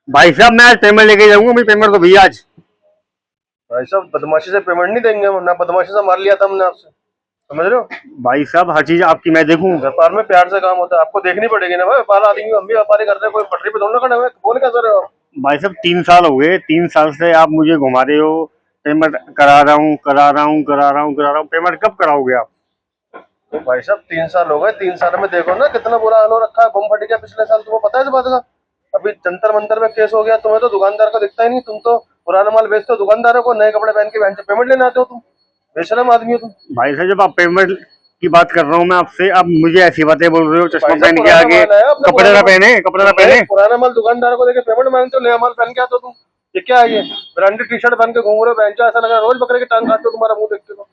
भाई साहब मैं आज पेमेंट लेके जाऊंगा, मेरी पेमेंट तो भैया आज। भाई साहब बदमाशी से पेमेंट नहीं देंगे हम, ना बदमाशी से मार लिया था हमने आपसे, समझ रहे हो। भाई साहब हर चीज आपकी मैं देखूं। व्यापार में प्यार से काम होता है, आपको देखनी पड़ेगी ना भाई, व्यापार आदमी हम भी व्यापारी कर रहे हैं, कोई पटरी पे थोड़ा ना खड़े हुए हैं। बोल क्या कर रहे हो आप। भाई साहब 3 साल हो गए, 3 साल से आप मुझे घुमा रहे हो। पेमेंट करा रहा हूँ, करा रहा हूँ, करा रहा हूँ, करा रहा हूँ, पेमेंट कब कराओगे आप? तो भाई साहब 3 साल हो गए, 3 साल में देखो ना कितना बुरा हाल हो रखा है, बम फट गया पिछले साल, तुम्हें पता है इस बात का। अभी जंतर मंतर में केस हो गया, तुम्हें तो दुकानदार का दिखता ही नहीं, तुम तो पुराना माल बेचते हो दुकानदारों को, नए कपड़े पहन के पेमेंट लेने आते हो तुम, बेशरम आदमी हो तुम। भाई साहब जब आप पेमेंट की बात कर रहा हूँ मैं आपसे, आप मुझे ऐसी बातें बोल रहे हो, चश्मा भाई साहब पहन के पुराना आगे। माल है, अपना कपड़े पुराना ना माल, पहने, कपड़े ना नहीं पहने। पुराना माल दुकानदारों को देके पेमेंट मांगते हो, नया माल पहन के आते हो तुम। ये क्या है, ये ब्रांडेड टी शर्ट पहन के घूम रहे हो, बेंचो ऐसा लग रहा है रोज बकरे की टांग खाते हो, तुम्हारा मुंह देखते हो,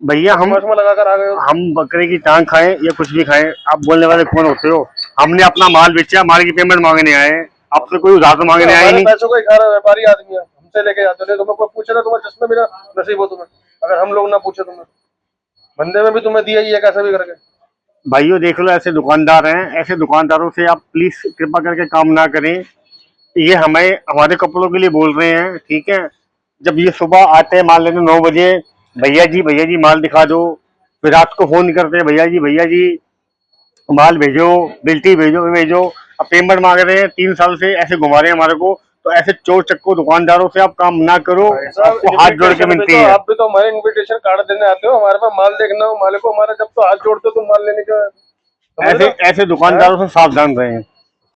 भैया चश्मा वश्मा लगा कर आ गए हो। हम बकरे की टांग खाएं या कुछ भी खाएं, आप बोलने वाले कौन होते हो? हमने अपना माल बेचा, माल की पेमेंट मांगने आए हैं, आपसे कोई उधार तो हम तो मांगने आए ही हमारे नहीं। पैसों को ही खा रहे व्यापारी आदमी है, हमसे लेके जाते हो, नहीं तुम्हें कोई पूछे ना, तुम्हारे चश्मे बिना नसीब हो तुम्हें, अगर हम लोग ना पूछे तुम्हें, बंदे में भी तुम्हें दिया ही है कैसे भी करके। भाइयों देख लो, ऐसे दुकानदार हैं, ऐसे दुकानदारों से आप प्लीज कृपा करके काम ना करें। ये हमें हमारे कपड़ों के लिए बोल रहे हैं, ठीक है। जब ये सुबह आते हैं माल लेने 9 बजे, भैया जी माल दिखा दो। फिर रात को फोन करते हैं, भैया जी माल भेजो, बिल्टी भेजो भेजो। अब पेमेंट मांग रहे हैं, 3 साल से ऐसे घुमा रहे हैं हमारे को। तो ऐसे चोर चक्को दुकानदारों से आप काम ना करो, भाई साहब आपको हाथ जोड़ के इनविटेशन भी मिलती तो है। आप भी तो हमारे इनविटेशन कार्ड देने आते हो, हमारे पास माल देखना हो, मालिक को हमारा जब तो हाथ जोड़ते हो तुम माल लेने के, समझ रहे ऐसे हो। ऐसे हाँ? दुकानदारों से सावधान रहें।